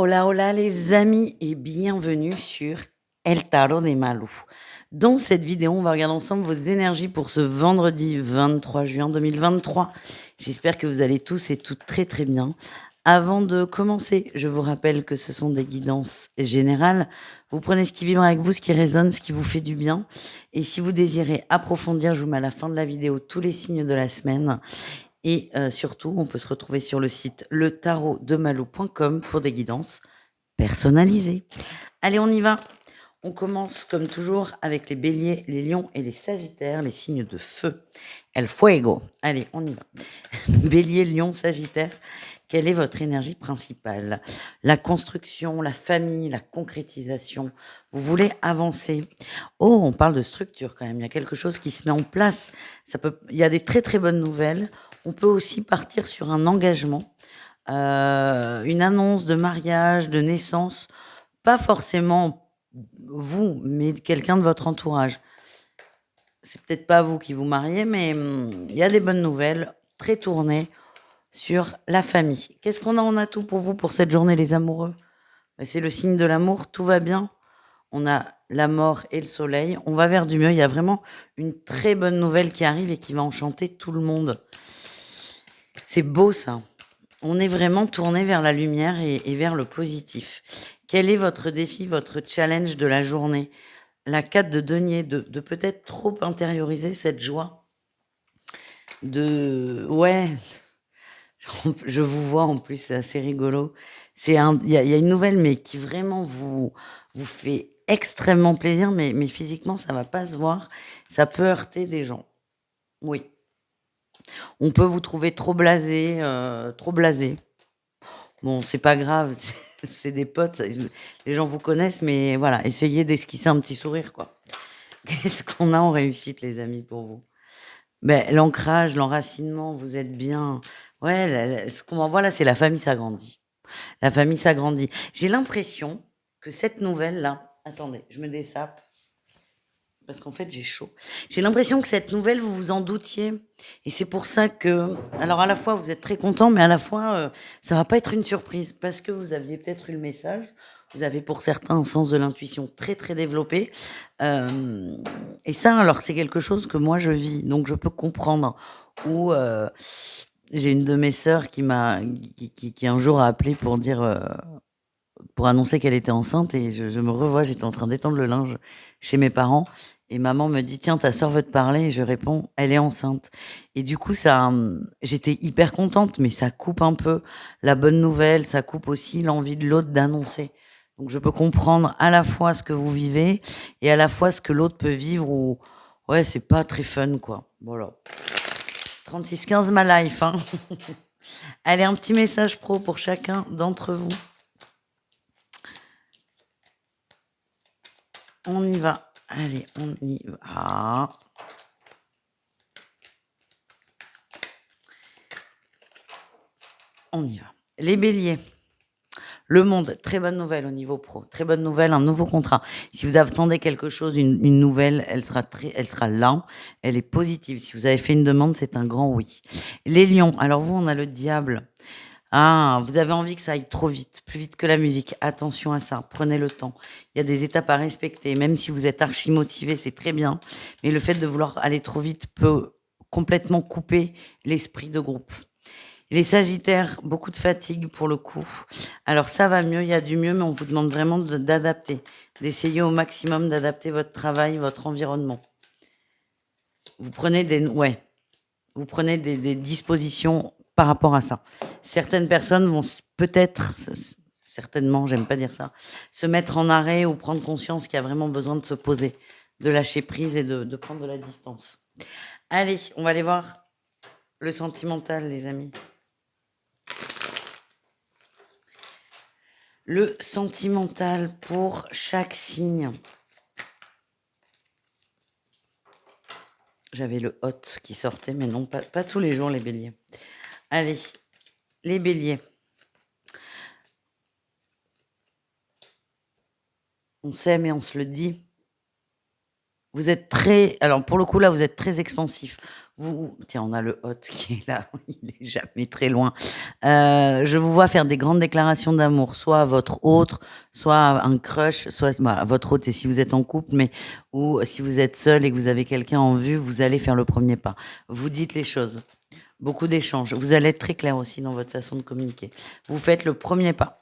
Hola, hola les amis et bienvenue sur El Tarot des Malou. Dans cette vidéo, on va regarder ensemble vos énergies pour ce vendredi 23 juin 2023. J'espère que vous allez tous et toutes très très bien. Avant de commencer, je vous rappelle que ce sont des guidances générales. Vous prenez ce qui vibre avec vous, ce qui résonne, ce qui vous fait du bien. Et si vous désirez approfondir, je vous mets à la fin de la vidéo tous les signes de la semaine. Et surtout, on peut se retrouver sur le site letarotdemalou.com pour des guidances personnalisées. Allez, on y va. On commence comme toujours avec les béliers, les lions et les sagittaires, les signes de feu. El fuego. Allez, on y va. Bélier, lion, sagittaire, quelle est votre énergie principale? La construction, la famille, la concrétisation. Vous voulez avancer. Oh, on parle de structure quand même. Il y a quelque chose qui se met en place. Il y a des très très bonnes nouvelles. On peut aussi partir sur un engagement, une annonce de mariage, de naissance. Pas forcément vous, mais quelqu'un de votre entourage. C'est peut-être pas vous qui vous mariez, mais il y a des bonnes nouvelles, très tournées sur la famille. Qu'est-ce qu'on a en atout pour vous pour cette journée, les amoureux? C'est le signe de l'amour, tout va bien. On a la mort et le soleil. On va vers du mieux. Il y a vraiment une très bonne nouvelle qui arrive et qui va enchanter tout le monde. C'est beau ça. On est vraiment tourné vers la lumière et vers le positif. Quel est votre défi, votre challenge de la journée? La 4 de denier, de peut-être trop intérioriser cette joie. Ouais, je vous vois en plus, c'est assez rigolo. Il y a une nouvelle, mais qui vraiment vous fait extrêmement plaisir, mais physiquement, ça va pas se voir. Ça peut heurter des gens. Oui. On peut vous trouver trop blasé, trop blasé. Bon, c'est pas grave, c'est des potes, les gens vous connaissent, mais voilà, essayez d'esquisser un petit sourire, quoi. Qu'est-ce qu'on a en réussite, les amis, pour vous? Ben, l'ancrage, l'enracinement, vous êtes bien. Ouais, ce qu'on voit là, c'est la famille s'agrandit. La famille s'agrandit. J'ai l'impression que cette nouvelle-là, attendez, je me dessape parce qu'en fait j'ai chaud. J'ai l'impression que cette nouvelle, vous vous en doutiez. Et c'est pour ça que, alors à la fois vous êtes très content, mais à la fois ça va pas être une surprise parce que vous aviez peut-être eu le message. Vous avez pour certains un sens de l'intuition très très développé. Euh, et ça, alors c'est quelque chose que moi je vis, donc je peux comprendre. Ou j'ai une de mes sœurs qui un jour a appelé pour dire pour annoncer qu'elle était enceinte et je me revois, j'étais en train d'étendre le linge chez mes parents et maman me dit: «Tiens, ta sœur veut te parler» et je réponds: «Elle est enceinte» et du coup ça, j'étais hyper contente, mais ça coupe un peu la bonne nouvelle, ça coupe aussi l'envie de l'autre d'annoncer. Donc je peux comprendre à la fois ce que vous vivez et à la fois ce que l'autre peut vivre ou ouais, c'est pas très fun, quoi. Voilà. 36-15 ma life, hein. Allez, un petit message pro pour chacun d'entre vous. On y va. Allez, on y va. Ah. On y va. Les béliers. Le monde, très bonne nouvelle au niveau pro. Très bonne nouvelle, un nouveau contrat. Si vous attendez quelque chose, une nouvelle, elle sera là. Elle est positive. Si vous avez fait une demande, c'est un grand oui. Les lions. Alors vous, on a le diable. Ah, vous avez envie que ça aille trop vite, plus vite que la musique. Attention à ça, prenez le temps. Il y a des étapes à respecter, même si vous êtes archi motivé, c'est très bien. Mais le fait de vouloir aller trop vite peut complètement couper l'esprit de groupe. Les sagittaires, beaucoup de fatigue pour le coup. Alors ça va mieux, il y a du mieux, mais on vous demande vraiment d'adapter, d'essayer au maximum d'adapter votre travail, votre environnement. Vous prenez des dispositions par rapport à ça. Certaines personnes vont peut-être, certainement, j'aime pas dire ça, se mettre en arrêt ou prendre conscience qu'il y a vraiment besoin de se poser, de lâcher prise et de prendre de la distance. Allez, on va aller voir le sentimental, les amis. Le sentimental pour chaque signe. J'avais le hot qui sortait, mais non, pas tous les jours, les béliers. Allez, les béliers. On s'aime et on se le dit. Vous êtes très alors pour le coup là, vous êtes très expansif. Tiens, on a le hôte qui est là, il est jamais très loin. Je vous vois faire des grandes déclarations d'amour, soit à votre autre, soit à un crush, soit bah, à votre autre, c'est si vous êtes en couple, mais ou si vous êtes seul et que vous avez quelqu'un en vue, vous allez faire le premier pas. Vous dites les choses, beaucoup d'échanges. Vous allez être très clair aussi dans votre façon de communiquer. Vous faites le premier pas.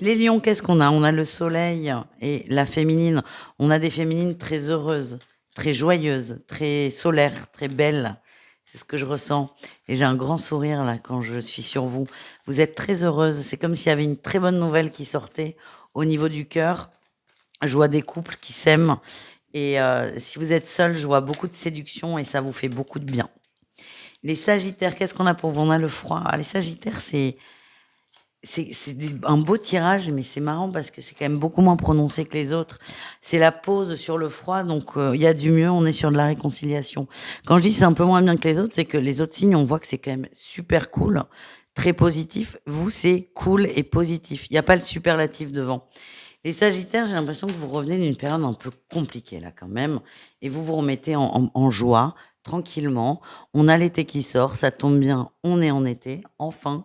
Les lions, qu'est-ce qu'on a? On a le soleil et la féminine. On a des féminines très heureuses, très joyeuses, très solaires, très belles. C'est ce que je ressens. Et j'ai un grand sourire là quand je suis sur vous. Vous êtes très heureuse. C'est comme s'il y avait une très bonne nouvelle qui sortait au niveau du cœur. Je vois des couples qui s'aiment. Et si vous êtes seul, je vois beaucoup de séduction et ça vous fait beaucoup de bien. Les sagittaires, qu'est-ce qu'on a pour vous? On a le froid. Ah, les sagittaires, un beau tirage, mais c'est marrant parce que c'est quand même beaucoup moins prononcé que les autres. C'est la pause sur le froid, donc il y a du mieux, on est sur de la réconciliation. Quand je dis c'est un peu moins bien que les autres, c'est que les autres signes, on voit que c'est quand même super cool, très positif. Vous, c'est cool et positif. Il n'y a pas le superlatif devant. Les Sagittaires, j'ai l'impression que vous revenez d'une période un peu compliquée là quand même, et vous vous remettez en joie, tranquillement. On a l'été qui sort, ça tombe bien, on est en été, enfin.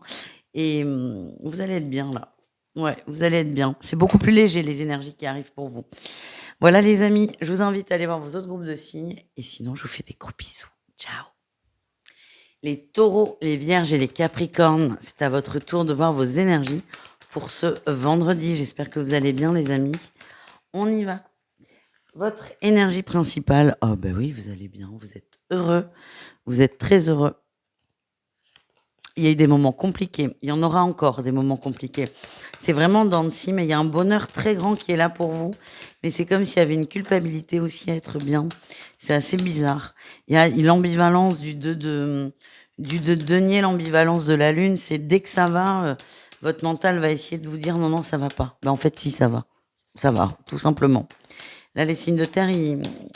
Et vous allez être bien là. Ouais, vous allez être bien. C'est beaucoup plus léger les énergies qui arrivent pour vous. Voilà les amis, je vous invite à aller voir vos autres groupes de signes. Et sinon, je vous fais des gros bisous. Ciao. Les taureaux, les vierges et les capricornes, c'est à votre tour de voir vos énergies pour ce vendredi. J'espère que vous allez bien les amis. On y va. Votre énergie principale, oh ben oui, vous allez bien, vous êtes heureux, vous êtes très heureux. Il y a eu des moments compliqués. Il y en aura encore des moments compliqués. C'est vraiment dans le si, mais il y a un bonheur très grand qui est là pour vous. Mais c'est comme s'il y avait une culpabilité aussi à être bien. C'est assez bizarre. Il y a l'ambivalence du 2 de denier, l'ambivalence de la lune. C'est dès que ça va, votre mental va essayer de vous dire non, non, ça va pas. Ben, en fait, si, ça va. Ça va, tout simplement. Là, les signes de terre,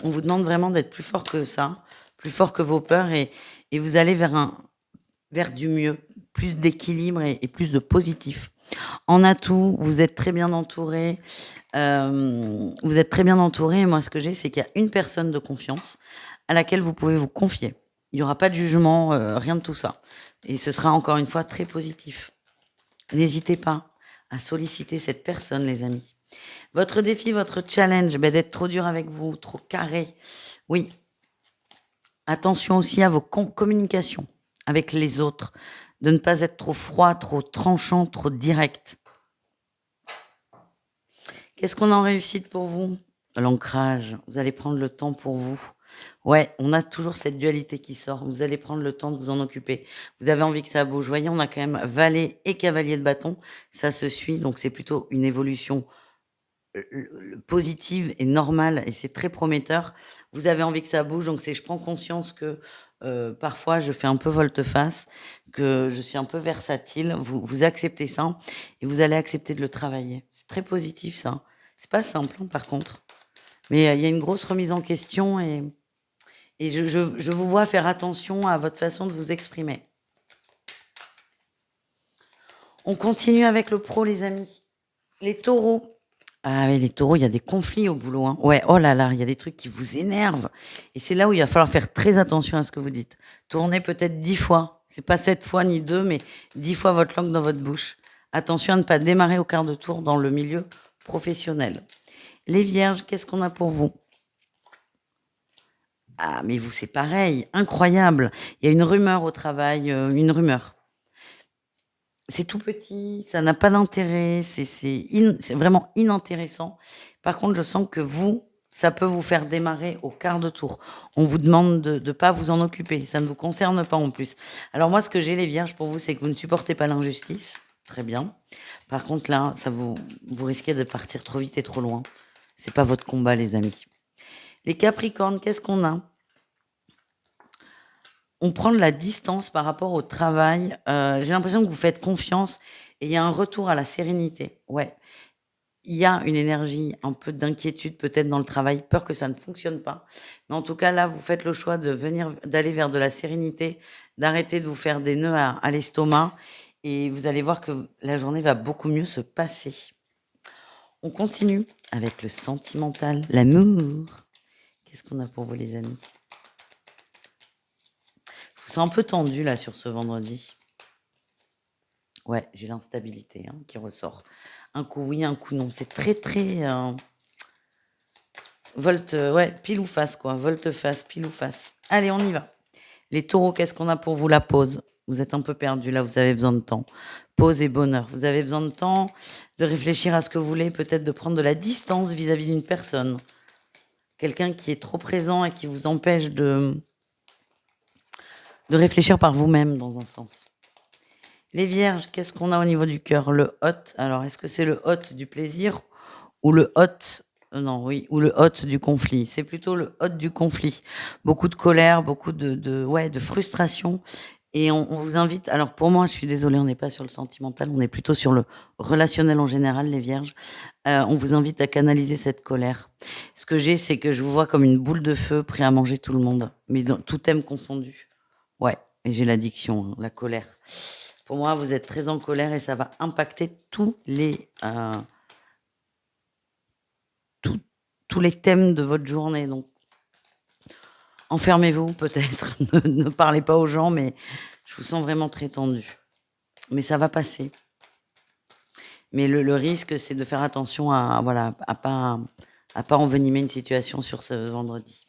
on vous demande vraiment d'être plus fort que ça, plus fort que vos peurs et vous allez vers du mieux, plus d'équilibre et plus de positif. En atout, vous êtes très bien entouré. Vous êtes très bien entouré. Et moi, ce que j'ai, c'est qu'il y a une personne de confiance à laquelle vous pouvez vous confier. Il n'y aura pas de jugement, rien de tout ça. Et ce sera encore une fois très positif. N'hésitez pas à solliciter cette personne, les amis. Votre défi, votre challenge, d'être trop dur avec vous, trop carré. Oui. Attention aussi à vos communications avec les autres, de ne pas être trop froid, trop tranchant, trop direct. Qu'est-ce qu'on a en réussite pour vous? L'ancrage, vous allez prendre le temps pour vous. Ouais, on a toujours cette dualité qui sort. Vous allez prendre le temps de vous en occuper. Vous avez envie que ça bouge. Voyez, on a quand même valet et cavalier de bâton. Ça se suit, donc c'est plutôt une évolution positive et normale et c'est très prometteur. Vous avez envie que ça bouge, donc je prends conscience que parfois je fais un peu volte-face, que je suis un peu versatile. Vous acceptez ça et vous allez accepter de le travailler. C'est très positif ça. C'est pas simple hein, par contre, mais il y a une grosse remise en question et je vous vois faire attention à votre façon de vous exprimer. On continue avec le pro, les amis. Les taureaux. Ah oui, les taureaux, il y a des conflits au boulot. Hein. Ouais, oh là là, il y a des trucs qui vous énervent. Et c'est là où il va falloir faire très attention à ce que vous dites. Tournez peut-être 10 fois. C'est pas 7 fois ni 2, mais 10 fois votre langue dans votre bouche. Attention à ne pas démarrer au quart de tour dans le milieu professionnel. Les vierges, qu'est-ce qu'on a pour vous? Ah, mais vous, c'est pareil. Incroyable. Il y a une rumeur au travail, une rumeur. C'est tout petit, ça n'a pas d'intérêt, c'est vraiment inintéressant. Par contre, je sens que vous, ça peut vous faire démarrer au quart de tour. On vous demande de ne pas vous en occuper, ça ne vous concerne pas en plus. Alors moi, ce que j'ai les vierges pour vous, c'est que vous ne supportez pas l'injustice. Très bien. Par contre, là, vous risquez de partir trop vite et trop loin. C'est pas votre combat, les amis. Les capricornes, qu'est-ce qu'on a? On prend de la distance par rapport au travail. J'ai l'impression que vous faites confiance et il y a un retour à la sérénité. Ouais, il y a une énergie, un peu d'inquiétude peut-être dans le travail, peur que ça ne fonctionne pas. Mais en tout cas, là, vous faites le choix d'aller vers de la sérénité, d'arrêter de vous faire des nœuds à l'estomac et vous allez voir que la journée va beaucoup mieux se passer. On continue avec le sentimental, l'amour. Qu'est-ce qu'on a pour vous, les amis? Je vous sens un peu tendu, là, sur ce vendredi. Ouais, j'ai l'instabilité qui ressort. Un coup oui, un coup non. C'est très, très... ouais, pile ou face, quoi. Volte-face, pile ou face. Allez, on y va. Les taureaux, qu'est-ce qu'on a pour vous? La pause. Vous êtes un peu perdu, là, vous avez besoin de temps. Pause et bonheur. Vous avez besoin de temps, de réfléchir à ce que vous voulez, peut-être de prendre de la distance vis-à-vis d'une personne. Quelqu'un qui est trop présent et qui vous empêche de réfléchir par vous-même, dans un sens. Les vierges, qu'est-ce qu'on a au niveau du cœur? Le hot. Alors, est-ce que c'est le hot du plaisir ou le hot non, oui, ou le hot du conflit? C'est plutôt le hot du conflit. Beaucoup de colère, beaucoup de frustration. Et on vous invite. Alors, pour moi, je suis désolée, on n'est pas sur le sentimental, on est plutôt sur le relationnel en général, les vierges. On vous invite à canaliser cette colère. Ce que j'ai, c'est que je vous vois comme une boule de feu, prêt à manger tout le monde, mais dans tout thème confondu. Ouais, et j'ai l'addiction, la colère. Pour moi, vous êtes très en colère et ça va impacter tous les thèmes de votre journée. Donc, enfermez-vous peut-être. ne parlez pas aux gens, mais je vous sens vraiment très tendu. Mais ça va passer. Mais le risque, c'est de faire attention à pas envenimer une situation sur ce vendredi.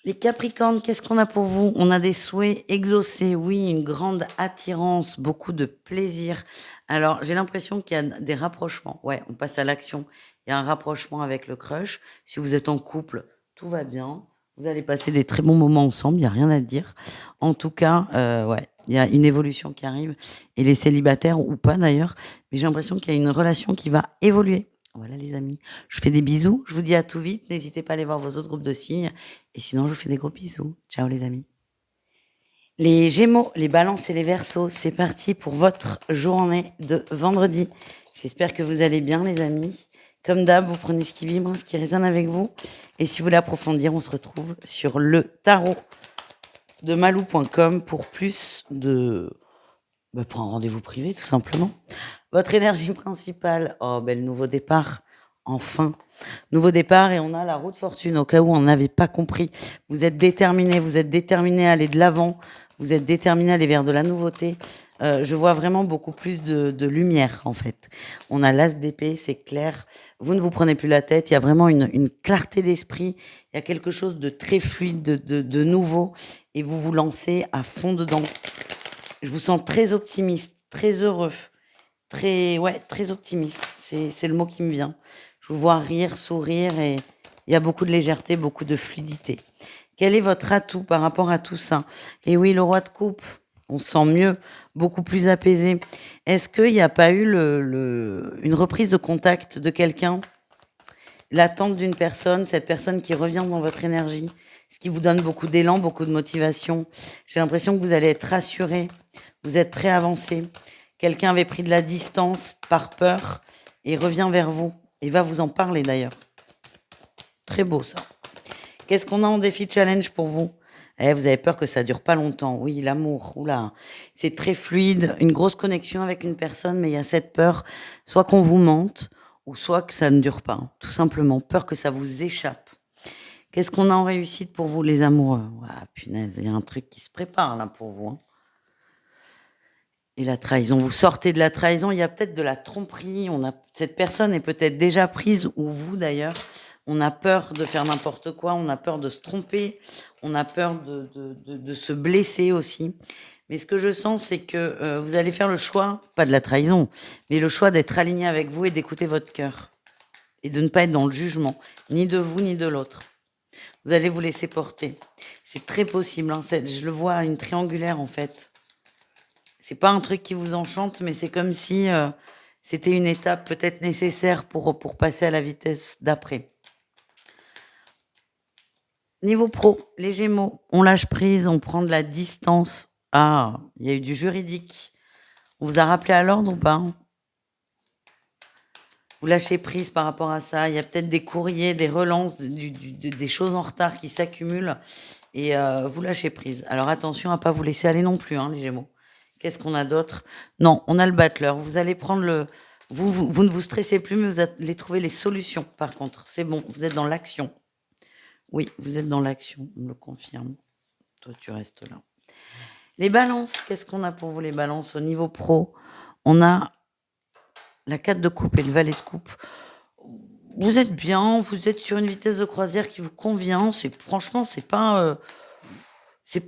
Les Capricornes, qu'est-ce qu'on a pour vous? On a des souhaits exaucés, oui, une grande attirance, beaucoup de plaisir. Alors, j'ai l'impression qu'il y a des rapprochements. Ouais, on passe à l'action. Il y a un rapprochement avec le crush. Si vous êtes en couple, tout va bien. Vous allez passer des très bons moments ensemble, il n'y a rien à dire. En tout cas, ouais, il y a une évolution qui arrive. Et les célibataires, ou pas d'ailleurs, mais j'ai l'impression qu'il y a une relation qui va évoluer. Voilà les amis, je fais des bisous, je vous dis à tout vite, n'hésitez pas à aller voir vos autres groupes de signes, et sinon je vous fais des gros bisous. Ciao les amis. Les Gémeaux, les Balances et les Verseaux, c'est parti pour votre journée de vendredi. J'espère que vous allez bien les amis. Comme d'hab, vous prenez ce qui vibre, ce qui résonne avec vous. Et si vous voulez approfondir, on se retrouve sur le tarot de malou.com pour plus de... pour un rendez-vous privé tout simplement. Votre énergie principale, le nouveau départ, enfin. Nouveau départ et on a la roue de fortune au cas où on n'avait pas compris. Vous êtes déterminé à aller de l'avant, vous êtes déterminé à aller vers de la nouveauté. Je vois vraiment beaucoup plus de lumière en fait. On a l'as d'épée, c'est clair. Vous ne vous prenez plus la tête, il y a vraiment une clarté d'esprit, il y a quelque chose de très fluide, de nouveau et vous vous lancez à fond dedans. Je vous sens très optimiste, très heureux. Très optimiste. C'est le mot qui me vient. Je vous vois rire, sourire et il y a beaucoup de légèreté, beaucoup de fluidité. Quel est votre atout par rapport à tout ça? Et oui, le roi de coupe, on se sent mieux, beaucoup plus apaisé. Est-ce qu'il n'y a pas eu une reprise de contact de quelqu'un? L'attente d'une personne, cette personne qui revient dans votre énergie, ce qui vous donne beaucoup d'élan, beaucoup de motivation. J'ai l'impression que vous allez être rassuré, vous êtes prêt à avancer. Quelqu'un avait pris de la distance par peur et revient vers vous et va vous en parler d'ailleurs. Très beau ça. Qu'est-ce qu'on a en défi challenge pour vous? Vous avez peur que ça dure pas longtemps. Oui, l'amour, oula, c'est très fluide, une grosse connexion avec une personne, mais il y a cette peur, soit qu'on vous mente, ou soit que ça ne dure pas. Tout simplement, peur que ça vous échappe. Qu'est-ce qu'on a en réussite pour vous, les amoureux? Punaise, il y a un truc qui se prépare là pour vous. Et la trahison, vous sortez de la trahison, il y a peut-être de la tromperie, cette personne est peut-être déjà prise, ou vous d'ailleurs, on a peur de faire n'importe quoi, on a peur de se tromper, on a peur de se blesser aussi. Mais ce que je sens, c'est que vous allez faire le choix, pas de la trahison, mais le choix d'être aligné avec vous et d'écouter votre cœur. Et de ne pas être dans le jugement, ni de vous, ni de l'autre. Vous allez vous laisser porter. C'est très possible, je le vois, une triangulaire en fait. C'est pas un truc qui vous enchante, mais c'est comme si c'était une étape peut-être nécessaire pour passer à la vitesse d'après. Niveau pro, les Gémeaux, on lâche prise, on prend de la distance. Ah, il y a eu du juridique. On vous a rappelé à l'ordre ou pas? Vous lâchez prise par rapport à ça. Il y a peut-être des courriers, des relances, des choses en retard qui s'accumulent et vous lâchez prise. Alors attention à pas vous laisser aller non plus, les Gémeaux. Qu'est-ce qu'on a d'autre? Non, on a le battleur. Vous allez prendre vous ne vous stressez plus, mais vous allez trouver les solutions, par contre. C'est bon, vous êtes dans l'action. Oui, vous êtes dans l'action, on me le confirme. Toi, tu restes là. Les balances, qu'est-ce qu'on a pour vous les balances? Au niveau pro, on a la 4 de coupe et le valet de coupe. Vous êtes bien, vous êtes sur une vitesse de croisière qui vous convient. Franchement, c'est pas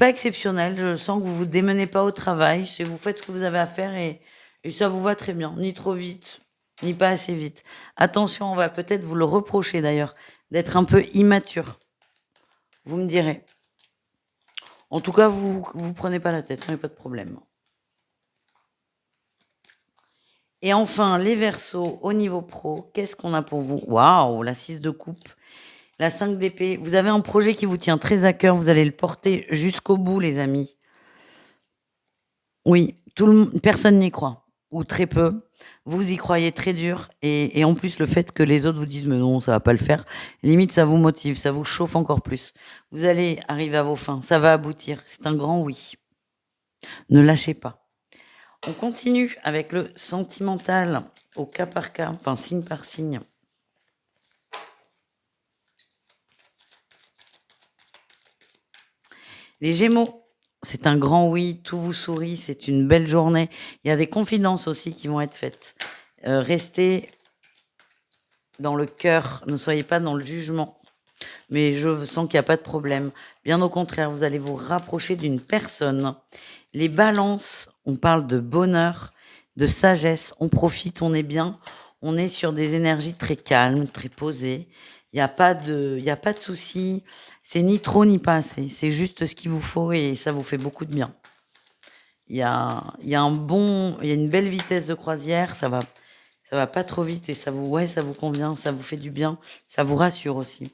exceptionnel. Je sens que vous vous démenez pas au travail. Vous faites ce que vous avez à faire et ça vous va très bien. Ni trop vite, ni pas assez vite. Attention, on va peut-être vous le reprocher d'ailleurs, d'être un peu immature. Vous me direz. En tout cas, vous prenez pas la tête, il n'y a pas de problème. Et enfin, les Verseaux au niveau pro, qu'est-ce qu'on a pour vous? Waouh, la 6 de coupe, la 5 d'épée. Vous avez un projet qui vous tient très à cœur, vous allez le porter jusqu'au bout, les amis. Oui, personne n'y croit, ou très peu. Vous y croyez très dur, et en plus, le fait que les autres vous disent, mais non, ça va pas le faire, limite, ça vous motive, ça vous chauffe encore plus. Vous allez arriver à vos fins, ça va aboutir, c'est un grand oui. Ne lâchez pas. On continue avec le sentimental au cas par cas, enfin signe par signe. Les Gémeaux, c'est un grand oui, tout vous sourit, c'est une belle journée. Il y a des confidences aussi qui vont être faites. Restez dans le cœur, ne soyez pas dans le jugement. Mais je sens qu'il n'y a pas de problème. Bien au contraire, vous allez vous rapprocher d'une personne. Les balances, on parle de bonheur, de sagesse, on profite, on est bien. On est sur des énergies très calmes, très posées. Il n'y a pas de souci. C'est ni trop ni pas assez. C'est juste ce qu'il vous faut et ça vous fait beaucoup de bien. Il y a une belle vitesse de croisière. Ça va pas trop vite et ça vous convient, ça vous fait du bien. Ça vous rassure aussi.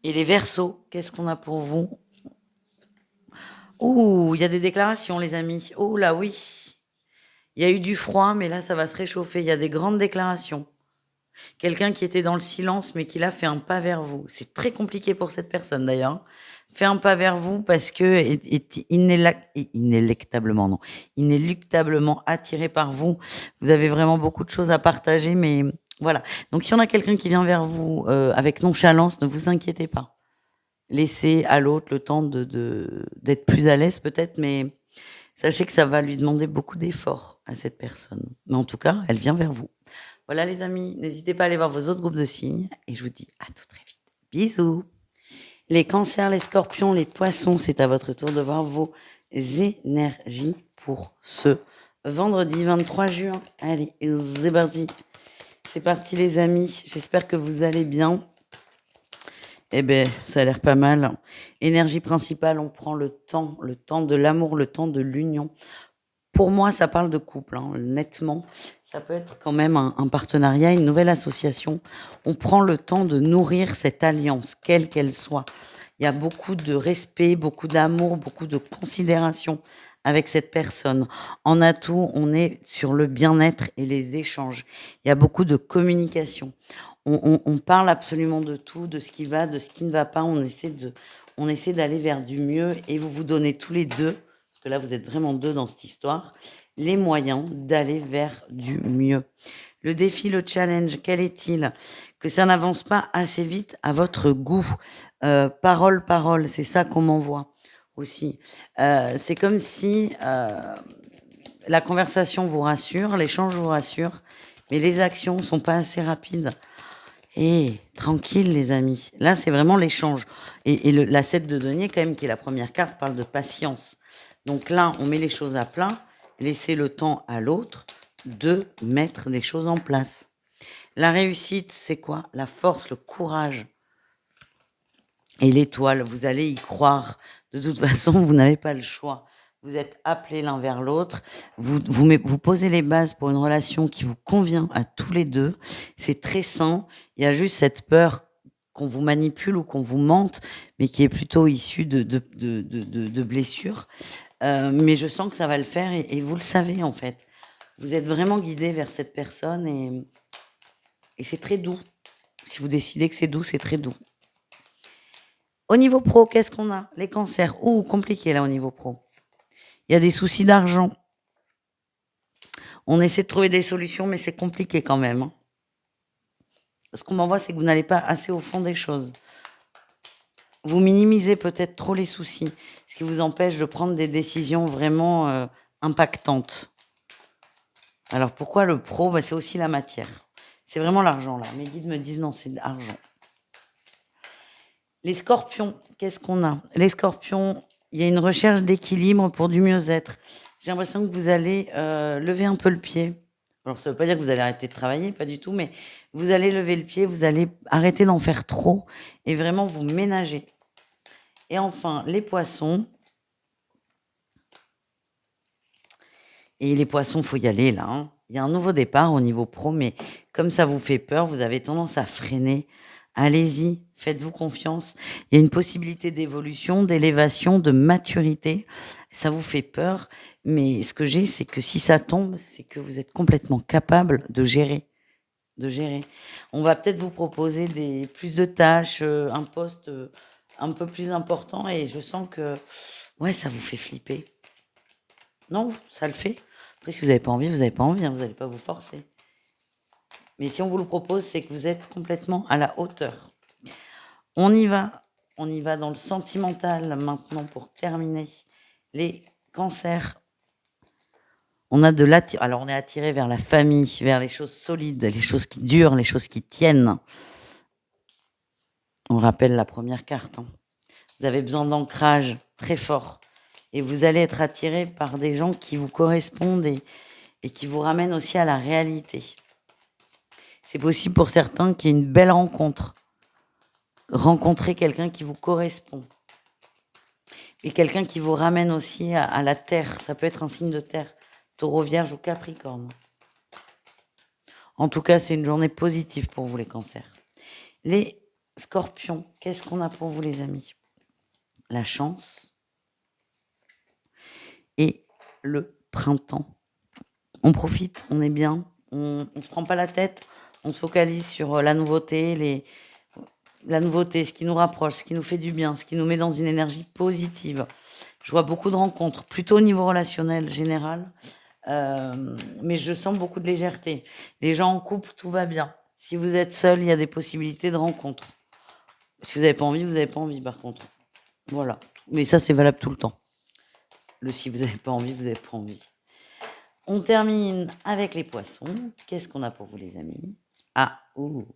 Et les Verseaux, qu'est-ce qu'on a pour vous? Ouh, il y a des déclarations, les amis. Oh là oui. Il y a eu du froid, mais là, ça va se réchauffer. Il y a des grandes déclarations. Quelqu'un qui était dans le silence, mais qui là fait un pas vers vous. C'est très compliqué pour cette personne, d'ailleurs. Fait un pas vers vous parce que est inéluctablement, non, inéluctablement attiré par vous. Vous avez vraiment beaucoup de choses à partager, mais voilà. Donc, si on a quelqu'un qui vient vers vous avec nonchalance, ne vous inquiétez pas. Laissez à l'autre le temps d'être plus à l'aise peut-être, mais sachez que ça va lui demander beaucoup d'efforts à cette personne. Mais en tout cas, elle vient vers vous. Voilà les amis, n'hésitez pas à aller voir vos autres groupes de signes et je vous dis à tout très vite. Bisous. Les cancers, les scorpions, les poissons, c'est à votre tour de voir vos énergies pour ce vendredi 23 juin. Allez, c'est parti. C'est parti les amis, j'espère que vous allez bien. Eh ben, ça a l'air pas mal. Énergie principale, on prend le temps de l'amour, le temps de l'union. Pour moi, ça parle de couple, hein, nettement. Ça peut être quand même un partenariat, une nouvelle association. On prend le temps de nourrir cette alliance, quelle qu'elle soit. Il y a beaucoup de respect, beaucoup d'amour, beaucoup de considération avec cette personne. En atout, on est sur le bien-être et les échanges. Il y a beaucoup de communication. On parle absolument de tout, de ce qui va, de ce qui ne va pas. On essaie d'aller vers du mieux et vous vous donnez tous les deux, parce que là vous êtes vraiment deux dans cette histoire, les moyens d'aller vers du mieux. Le défi, le challenge, quel est-il? Que ça n'avance pas assez vite à votre goût. Parole, c'est ça qu'on m'envoie aussi. C'est comme si la conversation vous rassure, l'échange vous rassure, mais les actions sont pas assez rapides. Et tranquille les amis, là c'est vraiment l'échange. Et la 7 de denier quand même, qui est la première carte, parle de patience. Donc là, on met les choses à plat, laissez le temps à l'autre de mettre des choses en place. La réussite, c'est quoi? La force, le courage et l'étoile. Vous allez y croire. De toute façon, vous n'avez pas le choix. Vous êtes appelés l'un vers l'autre. Vous posez les bases pour une relation qui vous convient à tous les deux. C'est très sain. Il y a juste cette peur qu'on vous manipule ou qu'on vous mente, mais qui est plutôt issue de blessures. Mais je sens que ça va le faire et vous le savez en fait. Vous êtes vraiment guidé vers cette personne et c'est très doux. Si vous décidez que c'est doux, c'est très doux. Au niveau pro, qu'est-ce qu'on a? Les cancers. Ouh, compliqué là au niveau pro. Il y a des soucis d'argent. On essaie de trouver des solutions, mais c'est compliqué quand même. Ce qu'on m'envoie, c'est que vous n'allez pas assez au fond des choses. Vous minimisez peut-être trop les soucis, ce qui vous empêche de prendre des décisions vraiment, impactantes. Alors pourquoi le pro? Bah, c'est aussi la matière. C'est vraiment l'argent là. Mes guides me disent: «Non, c'est de l'argent». Les scorpions, qu'est-ce qu'on a? Les scorpions, il y a une recherche d'équilibre pour du mieux-être. J'ai l'impression que vous allez, lever un peu le pied. Alors ça veut pas dire que vous allez arrêter de travailler, pas du tout, mais vous allez lever le pied, vous allez arrêter d'en faire trop et vraiment vous ménager. Et enfin, les poissons. Et les poissons, faut y aller là, hein. Il y a un nouveau départ au niveau pro, mais comme ça vous fait peur, vous avez tendance à freiner. Allez-y, faites-vous confiance. Il y a une possibilité d'évolution, d'élévation, de maturité. Ça vous fait peur, mais ce que j'ai, c'est que si ça tombe, c'est que vous êtes complètement capable de gérer, de gérer. On va peut-être vous proposer plus de tâches, un poste, un peu plus important et je sens que, ouais, ça vous fait flipper. Non, ça le fait. Après, si vous n'avez pas envie, vous n'avez pas envie, hein, vous n'allez pas vous forcer. Mais si on vous le propose, c'est que vous êtes complètement à la hauteur. On y va. On y va dans le sentimental maintenant pour terminer. Les cancers. On a de l'attirance. Alors, on est attiré vers la famille, vers les choses solides, les choses qui durent, les choses qui tiennent. On rappelle la première carte, hein. Vous avez besoin d'ancrage très fort. Et vous allez être attiré par des gens qui vous correspondent et qui vous ramènent aussi à la réalité. C'est possible pour certains qu'il y ait une belle rencontre. Rencontrer quelqu'un qui vous correspond. Et quelqu'un qui vous ramène aussi à la terre. Ça peut être un signe de terre. Taureau, Vierge ou Capricorne. En tout cas, c'est une journée positive pour vous les cancers. Les scorpions, qu'est-ce qu'on a pour vous les amis? La chance et le printemps. On profite, on est bien, on se prend pas la tête, on se focalise sur la nouveauté, ce qui nous rapproche, ce qui nous fait du bien, ce qui nous met dans une énergie positive. Je vois beaucoup de rencontres, plutôt au niveau relationnel général, mais je sens beaucoup de légèreté. Les gens en couple, tout va bien. Si vous êtes seul, il y a des possibilités de rencontres. Si vous n'avez pas envie, vous n'avez pas envie par contre. Voilà. Mais ça, c'est valable tout le temps. Si vous n'avez pas envie, vous n'avez pas envie. On termine avec les poissons. Qu'est-ce qu'on a pour vous les amis? Ah, ouh.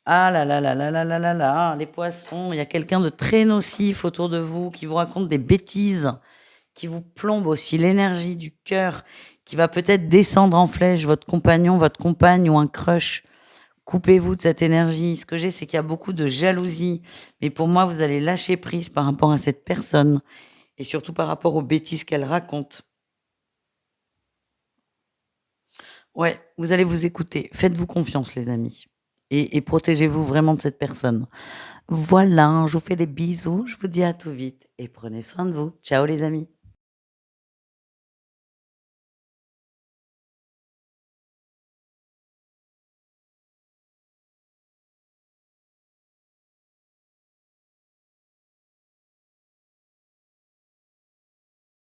Ah là là là là là là là là, les poissons, il y a quelqu'un de très nocif autour de vous qui vous raconte des bêtises, qui vous plombe aussi l'énergie du cœur, qui va peut-être descendre en flèche, votre compagnon, votre compagne ou un crush. Coupez-vous de cette énergie. Ce que j'ai, c'est qu'il y a beaucoup de jalousie. Mais pour moi, vous allez lâcher prise par rapport à cette personne et surtout par rapport aux bêtises qu'elle raconte. Ouais, vous allez vous écouter. Faites-vous confiance, les amis. Et protégez-vous vraiment de cette personne. Voilà, je vous fais des bisous. Je vous dis à tout vite et prenez soin de vous. Ciao, les amis.